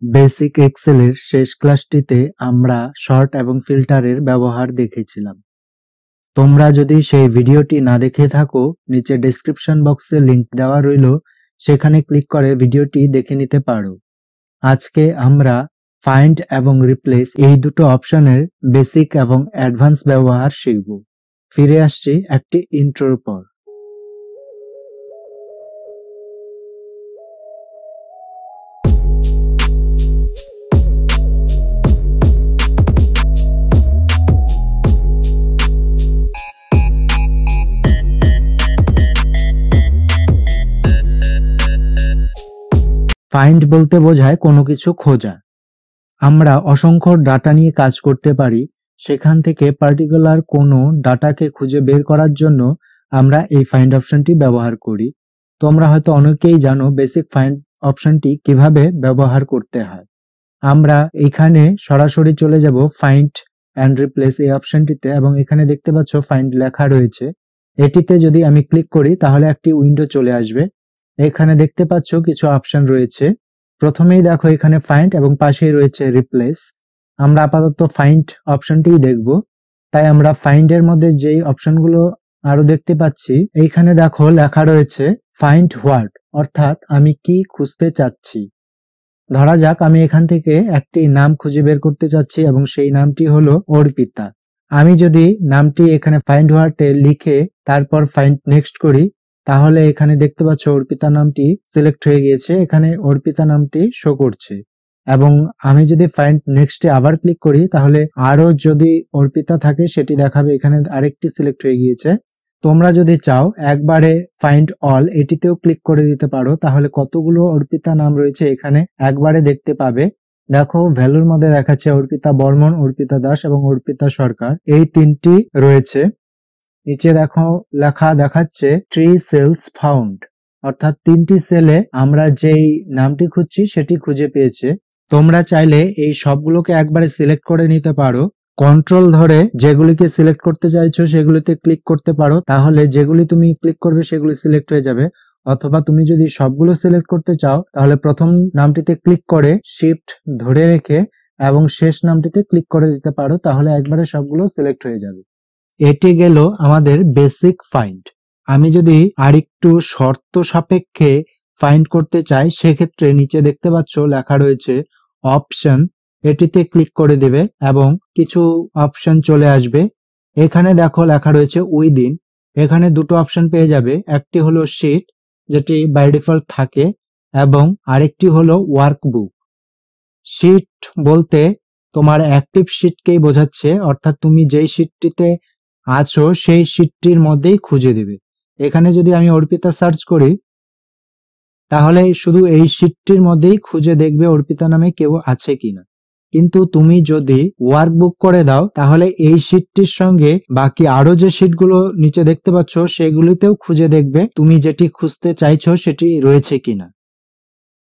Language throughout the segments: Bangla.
বেসিক এক্সেলের শেষ ক্লাসটিতে আমরা শর্ট এবং ফিল্টারের ব্যবহার দেখেছিলাম। তোমরা যদি সেই ভিডিওটি না দেখে থাকো, নিচে ডেসক্রিপশন বক্সে লিংক দেওয়া রইল, সেখানে ক্লিক করে ভিডিওটি দেখে নিতে পারো। আজকে আমরা ফাইন্ড এবং রিপ্লেস এই দুটো অপশনের বেসিক এবং অ্যাডভান্স ব্যবহার শিখব। ফিরে আসছি একটি ইন্ট্রোর পর। ফাইন্ড বলতে বোঝায় কোনো কিছু খোঁজা। আমরা অসংখ্য ডাটা নিয়ে কাজ করতে পারি, সেখান থেকে পার্টিকুলার কোনো ডাটাকে খুঁজে বের করার জন্য আমরা এই ফাইন্ড অপশনটি ব্যবহার করি। তোমরা হয়তো অনেকেই জানো বেসিক ফাইন্ড অপশনটি কিভাবে ব্যবহার করতে হয়। আমরা এখানে সরাসরি চলে যাব ফাইন্ড অ্যান্ড রিপ্লেস এই অপশনটিতে, এবং এখানে দেখতে পাচ্ছ ফাইন্ড লেখা রয়েছে। এটিতে যদি আমি ক্লিক করি তাহলে একটি উইন্ডো চলে আসবে। এখানে দেখতে পাচ্ছ কিছু অপশন রয়েছে। প্রথমেই দেখো এখানে ফাইন্ড এবং পাশেই রয়েছে রিপ্লেস। আমরা আপাতত ফাইন্ড অপশনটিই দেখব, তাই আমরা ফাইন্ডের মধ্যে যেই অপশনগুলো আরো দেখতে পাচ্ছি, এইখানে দেখো লেখা রয়েছে ফাইন্ড হোয়াট, অর্থাৎ আমি কি খুঁজতে চাচ্ছি। ধরা যাক আমি এখান থেকে একটি নাম খুঁজে বের করতে চাচ্ছি এবং সেই নামটি হলো অর্পিতা। আমি যদি নামটি এখানে ফাইন্ড হোয়াটে লিখে তারপর ফাইন্ড নেক্সট করি, তাহলে এখানে দেখতে পাচ্ছ অর্পিতা নামটি সিলেক্ট হয়ে গিয়েছে, এখানে অর্পিতা নামটি শো করছে। এবং আমি যদি ফাইন্ড নেক্সটে আবার ক্লিক করি তাহলে আরো যদি অর্পিতা থাকে সেটি দেখাবে, এখানে আরেকটি সিলেক্ট হয়ে গিয়েছে। তোমরা যদি চাও একবারে ফাইন্ড অল এটিতেও ক্লিক করে দিতে পারো, তাহলে কতগুলো অর্পিতা নাম রয়েছে এখানে একবারে দেখতে পাবে। দেখো ভ্যালুর মধ্যে দেখাচ্ছে অর্পিতা বর্মন, অর্পিতা দাস এবং অর্পিতা সরকার, এই তিনটি রয়েছে। নিচে দেখো লেখা দেখাচ্ছে 3 সেলস ফাউন্ড, অর্থাৎ 3টি সেলে আমরা যেই নামটি খুঁজছি সেটি খুঁজে পেয়েছে। তোমরা চাইলে এই সবগুলোকে একবারে সিলেক্ট করে নিতে পারো, কন্ট্রোল ধরে যেগুলিকে সিলেক্ট করতে চাইছো সেগুলিতে ক্লিক করতে পারো, তাহলে যেগুলি তুমি ক্লিক করবে সেগুলি সিলেক্ট হয়ে যাবে। অথবা তুমি যদি সবগুলো সিলেক্ট করতে চাও তাহলে প্রথম নামটিতে ক্লিক করে শিফট ধরে রেখে এবং শেষ নামটিতে ক্লিক করে দিতে পারো, তাহলে একবারে সবগুলো সিলেক্ট হয়ে যাবে। এটি গেল আমাদের বেসিক ফাইন্ড। আমি যদি আরেকটু শর্ত সাপেক্ষে ফাইন্ড করতে চাই, সেক্ষেত্রে নিচে দেখতে পাচ্ছ লেখা রয়েছে অপশন, এটিতে ক্লিক করে দেবে এবং কিছু অপশন চলে আসবে। এখানে দেখো লেখা রয়েছে উইদিন, এখানে দুটো অপশন পেয়ে যাবে, একটি হলো শিট যেটি বাই ডিফল্ট থাকে এবং আরেকটি হলো ওয়ার্কবুক। শিট বলতে তোমার অ্যাক্টিভ শিটকেই বোঝাচ্ছে, অর্থাৎ তুমি যেই শিটটিতে আছো সেই শিটটির মধ্যেই খুঁজে দেবে। এখানে যদি আমি অর্পিতা সার্চ করি তাহলে শুধু এই শিটটির মধ্যেই খুঁজে দেখবে অর্পিতা নামে কেউ আছে কিনা। কিন্তু তুমি যদি ওয়ার্কবুক করে দাও তাহলে এই শিটটির সঙ্গে বাকি আরো যে শিটগুলো নিচে দেখতে পাচ্ছ সেগুলিতেও খুঁজে দেখবে তুমি যেটি খুঁজতে চাইছো সেটি রয়েছে কিনা।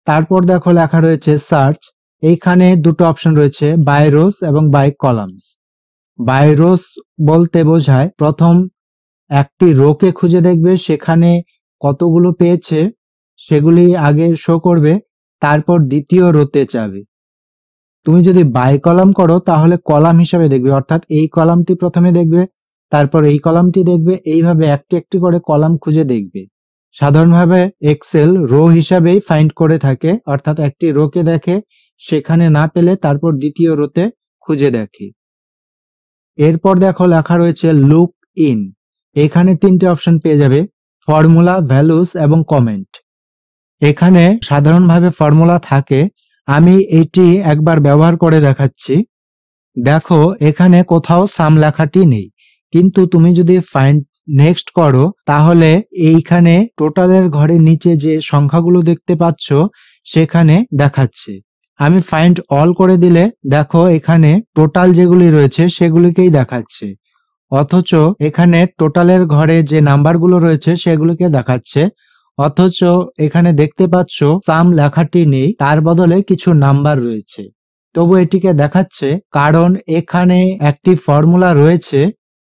তারপর দেখো লেখা রয়েছে সার্চ, এইখানে দুটো অপশন রয়েছে বাই রোস এবং বাই কলামস। বাই রোস বলতে বোঝায় প্রথম একটি রোকে খুঁজে দেখবে, সেখানে কতগুলো পেয়েছে সেগুলি আগে শো করবে, তারপর দ্বিতীয় রোতে যাবে। তুমি যদি বাই কলাম করো তাহলে কলাম হিসাবে দেখবে, অর্থাৎ এই কলামটি প্রথমে দেখবে, তারপর এই কলামটি দেখবে, এইভাবে একটি একটি করে কলাম খুঁজে দেখবে। সাধারণভাবে এক্সেল রো হিসাবেই ফাইন্ড করে থাকে, অর্থাৎ একটি রোকে দেখে, সেখানে না পেলে তারপর দ্বিতীয় রোতে খুঁজে দেখে। এরপর দেখো লেখা রয়েছে লুক ইন, এখানে 3টে অপশন পেয়ে যাবে, ফর্মুলা, ভ্যালুস এবং কমেন্ট। এখানে সাধারণভাবে ফর্মুলা থাকে, আমি এটি একবার ব্যবহার করে দেখাচ্ছি। দেখো এখানে কোথাও সাম লেখাটি নেই, কিন্তু তুমি যদি ফাইন্ড নেক্সট করো তাহলে এইখানে টোটালের ঘরের নিচে যে সংখ্যাগুলো দেখতে পাচ্ছ সেখানে দেখাচ্ছে। আমি ফাইন্ড অল করে দিলে দেখো এখানে টোটাল যেগুলি রয়েছে সেগুলিকেই দেখাচ্ছে, অথচ এখানে টোটালের ঘরে যে নাম্বারগুলো রয়েছে সেগুলিকে দেখাচ্ছে। অথচ এখানে দেখতে পাচ্ছ সাম লেখাটি নেই, তার বদলে কিছু নাম্বার রয়েছে। তবু এটিকে দেখাচ্ছে কারণ এখানে একটি ফর্মুলা রয়েছে।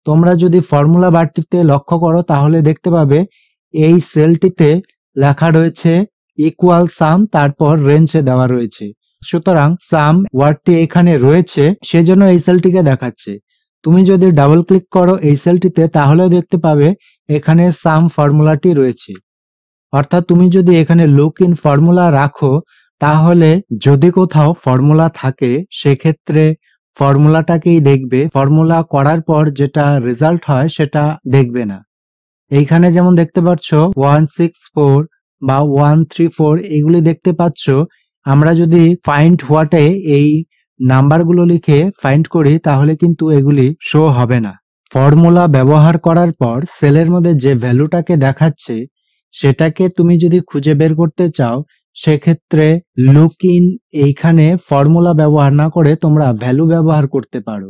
তোমরা যদি ফর্মুলা বারটিতে লক্ষ্য করো তাহলে দেখতে পাবে এই সেলটিতে লেখা রয়েছে ইকুয়াল সাম, তারপর রেঞ্জে দেওয়া রয়েছে, সুতরাং সাম ওয়ার্ডটি এখানে রয়েছে, সেজন্য এই সেলটিকে দেখাচ্ছে। তুমি যদি ডাবল ক্লিক করো এই সেলটিতে তাহলেও দেখতে পাবে এখানে সাম ফর্মুলাটি রয়েছে। অর্থাৎ তুমি যদি এখানে লুক ইন ফর্মুলা রাখো তাহলে যদি কোথাও ফর্মুলা থাকে সেক্ষেত্রে ফর্মুলাটাকেই দেখবে, ফর্মুলা করার পর যেটা রেজাল্ট হয় সেটা দেখবে না। এইখানে যেমন দেখতে পাচ্ছ 164 বা 134 এগুলি দেখতে পাচ্ছ। আমরা যদি ফাইন্ড হোয়াটে এই নাম্বারগুলো লিখে ফাইন্ড করি তাহলে কিন্তু এগুলি শো হবে না। ফর্মুলা ব্যবহার করার পর সেলের মধ্যে যে ভ্যালুটাকে দেখাচ্ছে সেটাকে তুমি যদি খুঁজে বের করতে চাও সেক্ষেত্রে লুক ইন এইখানে ফর্মুলা ব্যবহার না করে তোমরা ভ্যালু ব্যবহার করতে পারো।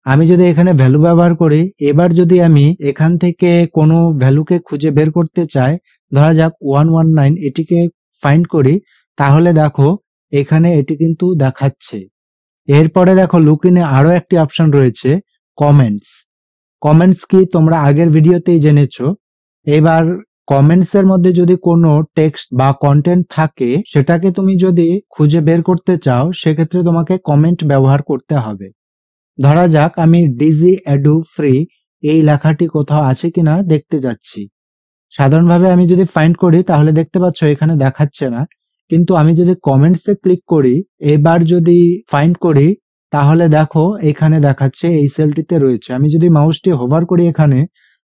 আমি যদি এখানে ভ্যালু ব্যবহার করি, এবার যদি আমি এখান থেকে কোনো ভ্যালুকে খুঁজে বের করতে চাই, ধরা যাক 119 এটিকে ফাইন্ড করি, তাহলে দেখো এখানে এটি কিন্তু দেখাচ্ছে। এরপরে দেখো লুকিনে আরো একটি অপশন রয়েছে কমেন্টস। কমেন্টস কি তোমরা আগের ভিডিওতেই জেনেছো। এবার কমেন্টস এর মধ্যে যদি কোনো টেক্সট বা কন্টেন্ট থাকে সেটাকে তুমি যদি খুঁজে বের করতে চাও সেক্ষেত্রে তোমাকে কমেন্ট ব্যবহার করতে হবে। ধরা যাক আমি ডিজি এডু ফ্রি এই লেখাটি কোথাও আছে কিনা দেখতে যাচ্ছি। সাধারণভাবে আমি যদি ফাইন্ড করি তাহলে দেখতে পাচ্ছ এখানে দেখাচ্ছে না, কিন্তু আমি যদি কমেন্টসে ক্লিক করি এবার যদি ফাইন্ড করি তাহলে দেখো এখানে দেখাচ্ছে এই সেলটিতে রয়েছে। আমি যদি মাউসটি হোভার করি এখানে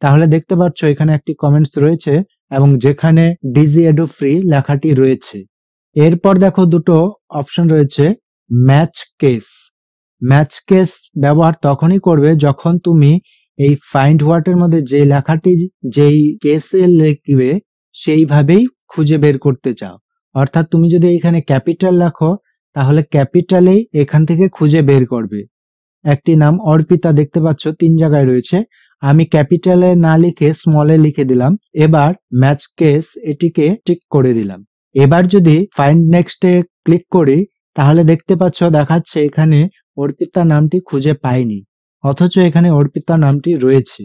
তাহলে দেখতে পাচ্ছ এখানে একটি কমেন্টস রয়েছে এবং যেখানে ডিজি এডু ফ্রি লেখাটি রয়েছে। এরপর দেখো দুটো অপশন রয়েছে ম্যাচ কেস। ম্যাচ কেস ব্যবহার তখনই করবে যখন তুমি এই ফাইন্ড হোয়াটের মধ্যে যে লেখাটি যেই কেসে লিখবে সেইভাবেই খুঁজে বের করতে চাও। অর্থাৎ তুমি যদি এখানে ক্যাপিটাল লেখো তাহলে ক্যাপিটালেই এখান থেকে খুঁজে বের করবে। একটি নাম অর্পিতা দেখতে পাচ্ছ 3 জায়গায় রয়েছে, আমি ক্যাপিটালে না লিখে স্মলে লিখে দিলাম। এবার ম্যাচ কেস এটিকে টিক করে দিলাম। এবার যদি ফাইন্ড নেক্সটে ক্লিক করি তাহলে দেখতে পাচ্ছ দেখাচ্ছে এখানে অর্পিতা নামটি খুঁজে পাইনি, অথচ এখানে অর্পিতা নামটি রয়েছে।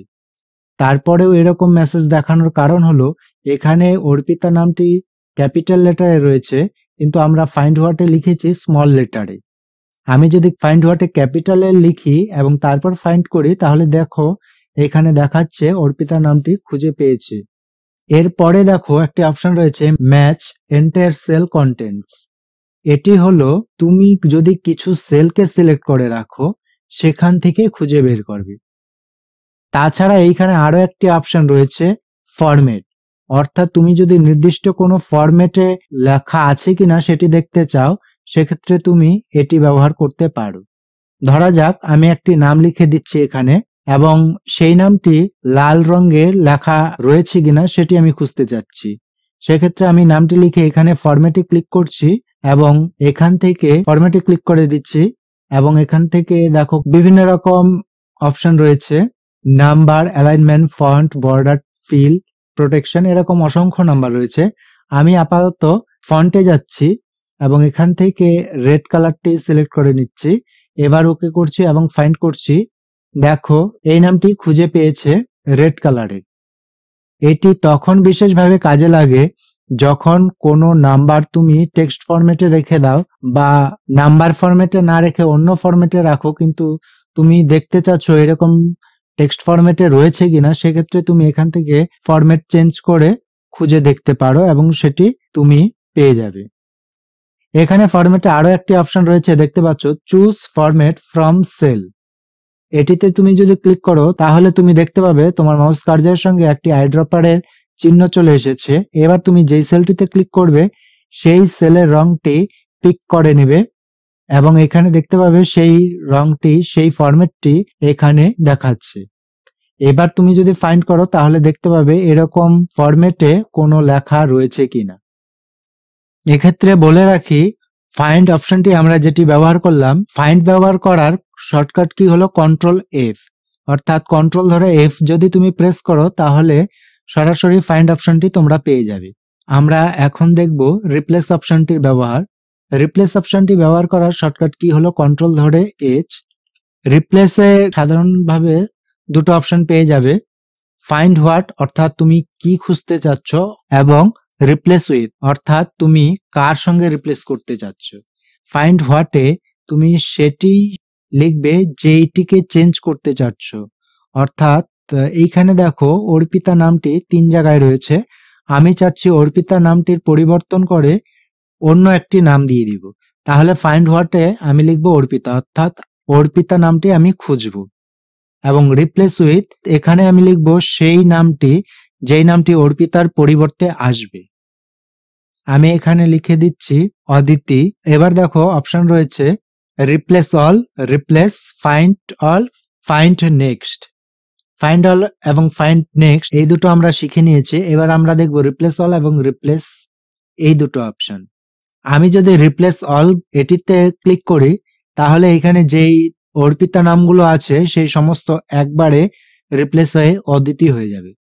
তারপরেও এরকম মেসেজ দেখানোর কারণ হলো এখানে অর্পিতা নামটি ক্যাপিটাল লেটারে রয়েছে কিন্তু আমরা ফাইন্ড হোয়াটে লিখেছি স্মল লেটারে। আমি যদি ফাইন্ড হোয়াটে ক্যাপিটালে লিখি এবং তারপর ফাইন্ড করি তাহলে দেখো এখানে দেখাচ্ছে অর্পিতা নামটি খুঁজে পেয়েছে। এরপরে দেখো একটি অপশন রয়েছে ম্যাচ এন্টায়ার সেল কন্টেন্টস। এটি হলো তুমি যদি কিছু সেলকে সিলেক্ট করে রাখো সেখান থেকে খুঁজে বের করবে। তাছাড়া এইখানে আরো একটি অপশন রয়েছে ফরম্যাট, অর্থাৎ তুমি যদি নির্দিষ্ট কোনো ফরম্যাটে লেখা আছে কিনা সেটি দেখতে চাও সেক্ষেত্রে তুমি এটি ব্যবহার করতে পারো। ধরা যাক আমি একটি নাম লিখে দিচ্ছি এখানে এবং সেই নামটি লাল রঙে লেখা রয়েছে কিনা সেটি আমি খুঁজতে চাচ্ছি। সেক্ষেত্রে আমি নামটি লিখে এখানে ফরম্যাটে ক্লিক করছি এবং এখান থেকে ফরম্যাটে ক্লিক করে দিচ্ছি এবং এখান থেকে দেখো বিভিন্ন রকম অপশন রয়েছে, number, alignment, font, border, fill, protection, এরকম অসংখ্য নাম্বার রয়েছে। আমি আপাতত ফন্টে যাচ্ছি এবং এখান থেকে রেড কালারটি সিলেক্ট করে নিচ্ছি। এবার ওকে করছি এবং ফাইন্ড করছি, দেখো এই নামটি খুঁজে পেয়েছে রেড কালারে। এটি তখন বিশেষভাবে কাজে লাগে যখন কোনো নাম্বার তুমি টেক্সট ফরম্যাটে রেখে দাও বা নাম্বার ফরম্যাটে না রেখে অন্য ফরম্যাটে রাখো কিন্তু তুমি দেখতে চাচ্ছ এরকম টেক্সট ফরম্যাটে রয়েছে কিনা, সেক্ষেত্রে তুমি এখান থেকে ফরম্যাট চেঞ্জ করে খুঁজে দেখতে পারো এবং সেটি তুমি পেয়ে যাবে। এখানে ফরম্যাটে আরো একটি অপশন রয়েছে দেখতে পাচ্ছ চুজ ফরম্যাট ফ্রম সেল। এটিতে তুমি যদি ক্লিক করো তাহলে তুমি দেখতে পাবে তোমার মাউস কার্সারের সঙ্গে একটি আইড্রপারের চিহ্ন চলে এসেছে। এবার তুমি যেই সেলটিতে ক্লিক করবে সেই সেলের রংটি পিক করে নেবে এবং এখানে দেখতে পাবে সেই রংটি, সেই ফরম্যাটটি এখানে দেখাচ্ছে। এবার তুমি যদি ফাইন্ড করো তাহলে দেখতে পাবে এরকম ফরম্যাটে কোনো লেখা রয়েছে কিনা। এক্ষেত্রে বলে রাখি ফাইন্ড অপশনটি আমরা যেটি ব্যবহার করলাম, ফাইন্ড ব্যবহার করার শর্টকাট কি হলো কন্ট্রোল এফ, অর্থাৎ কন্ট্রোল ধরে এফ যদি তুমি প্রেস করো তাহলে সরাসরি ফাইন্ড অপশনটি তোমরা পেয়ে যাবে। আমরা এখন দেখব রিপ্লেস অপশনটির ব্যবহার। রিপ্লেস অপশনটি ব্যবহার করার শর্টকাট কি হলো কন্ট্রোল ধরে এইচ। রিপ্লেসে সাধারণভাবে দুটো অপশন পেয়ে যাবে, ফাইন্ড হোয়াট অর্থাৎ তুমি কি খুঁজতে চাচ্ছ এবং রিপ্লেস উইথ অর্থাৎ তুমি কার সঙ্গে রিপ্লেস করতে চাচ্ছ। ফাইন্ড হোয়াটে তুমি সেটি লিখবে যেইটিকে চেঞ্জ করতে চাচ্ছ। অর্থাৎ এইখানে দেখো অর্পিতা নামটি 3 জায়গায় রয়েছে, আমি চাচ্ছি অর্পিতা নামটির পরিবর্তন করে অন্য একটি নাম দিয়ে দিব। তাহলে ফাইন্ড হোয়াটে আমি লিখব অর্পিতা, অর্থাৎ অর্পিতা নামটি আমি খুঁজবো। এবং রিপ্লেস উইথ এখানে আমি লিখব সেই নামটি যেই নামটি অর্পিতার পরিবর্তে আসবে। আমি এখানে লিখে দিচ্ছি অদিতি। এবার দেখো অপশন রয়েছে replace all, replace, find all, find next. Find all এবং ফাইন্ড নেক্সট এই দুটো আমরা শিখে নিয়েছি। এবার আমরা দেখব রিপ্লেস অল এবং রিপ্লেস এই দুটো অপশন। আমি যদি রিপ্লেস অল এটিতে ক্লিক করি তাহলে এখানে যেই অর্পিতা নামগুলো আছে সেই সমস্ত একবারে রিপ্লেস হয়ে অদিতি হয়ে যাবে।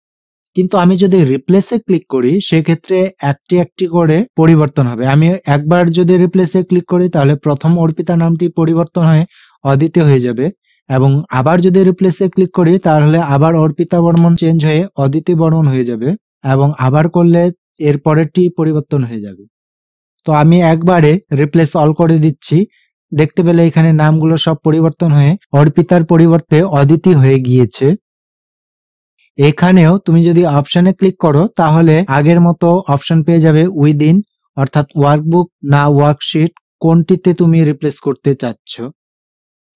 কিন্তু আমি যদি রিপ্লেসে ক্লিক করি সেক্ষেত্রে একটি একটি করে পরিবর্তন হবে। আমি একবার যদি রিপ্লেসে ক্লিক করি তাহলে প্রথম অর্পিতা নামটি পরিবর্তন হয়ে অদিতি হয়ে যাবে, এবং আবার যদি রিপ্লেসে ক্লিক করি তাহলে আবার অর্পিতা বর্মন চেঞ্জ হয়ে অদিতি বর্মন হয়ে যাবে, এবং আবার করলে এর পরেরটি পরিবর্তন হয়ে যাবে। তো আমি একবারে রিপ্লেস অল করে দিচ্ছি। দেখতে পেলে এখানে নামগুলো সব পরিবর্তন হয়ে অর্পিতার পরিবর্তে অদিতি হয়ে গিয়েছে। এখানেও তুমি যদি অপশনে ক্লিক করো তাহলে আগের মতো অপশন পেয়ে যাবে উইদিন, অর্থাৎ ওয়ার্কবুক না ওয়ার্কশিট কোনটিতে তুমি রিপ্লেস করতে চাচ্ছ।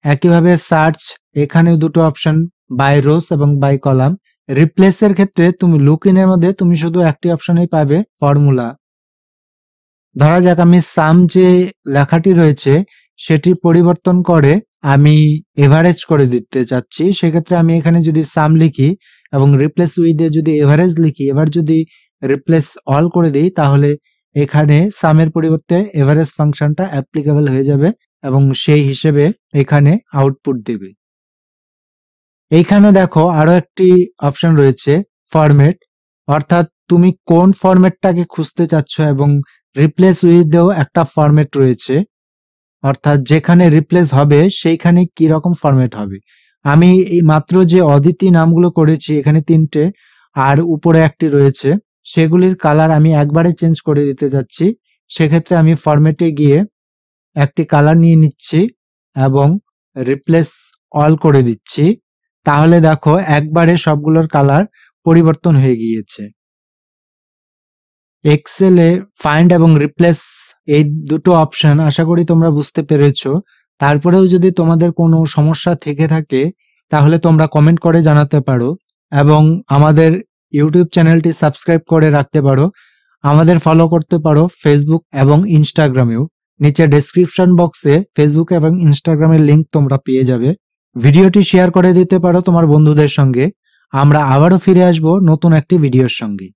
একইভাবে সার্চ, এখানেও দুটো অপশন বাই রোস এবং বাই কলাম। রিপ্লেসের ক্ষেত্রে তুমি লুকইনের মধ্যে তুমি শুধু একটি অপশনেই পাবে ফর্মুলা। ধরা যাক আমি সাম যে লেখাটি রয়েছে সেটি পরিবর্তন করে আমি এভারেজ করে দিতে চাচ্ছি, সেক্ষেত্রে আমি এখানে যদি সাম লিখি এবং রিপ্লেস উইথ এ যদি এভারেজ লিখি, এবার যদি রিপ্লেস অল করে দিই তাহলে এখানে সামের পরিবর্তে এভারেজ ফাংশনটা অ্যাপ্লিকেবল হয়ে যাবে এবং সেই হিসেবে এখানে আউটপুট দেবে। এইখানে দেখো আরো একটি অপশন রয়েছে ফরম্যাট, অর্থাৎ তুমি কোন ফরম্যাটটাকে খুঁজতে চাচ্ছ, এবং রিপ্লেস উইথ এও একটা ফরম্যাট রয়েছে, অর্থাৎ যেখানে রিপ্লেস হবে সেইখানে কি রকম ফরম্যাট হবে। আমি এই মাত্র যে অদিতি নামগুলো করেছি এখানে 3টে আর উপরে একটি রয়েছে, সেগুলির কালার আমি একবারে চেঞ্জ করে দিতে যাচ্ছি। সেক্ষেত্রে আমি ফরম্যাটে গিয়ে একটি কালার নিয়ে নিচ্ছি এবং রিপ্লেস অল করে দিচ্ছি। তাহলে দেখো একবারে সবগুলোর কালার পরিবর্তন হয়ে গিয়েছে। এক্সেলে ফাইন্ড এবং রিপ্লেস এই দুটো অপশন আশা করি তোমরা বুঝতে পেরেছো। তারপরেও যদি তোমাদের কোনো সমস্যা থেকে থাকে তাহলে তোমরা কমেন্ট করে জানাতে পারো, এবং আমাদের ইউটিউব চ্যানেলটি সাবস্ক্রাইব করে রাখতে পারো। আমাদের ফলো করতে পারো ফেসবুক এবং ইনস্টাগ্রামেও। নিচে ডেসক্রিপশন বক্সে ফেসবুক এবং ইনস্টাগ্রামের লিংক তোমরা পেয়ে যাবে। ভিডিওটি শেয়ার করে দিতে পারো তোমার বন্ধুদের সঙ্গে। আমরা আবারও ফিরে আসবো নতুন একটি ভিডিওর সঙ্গে।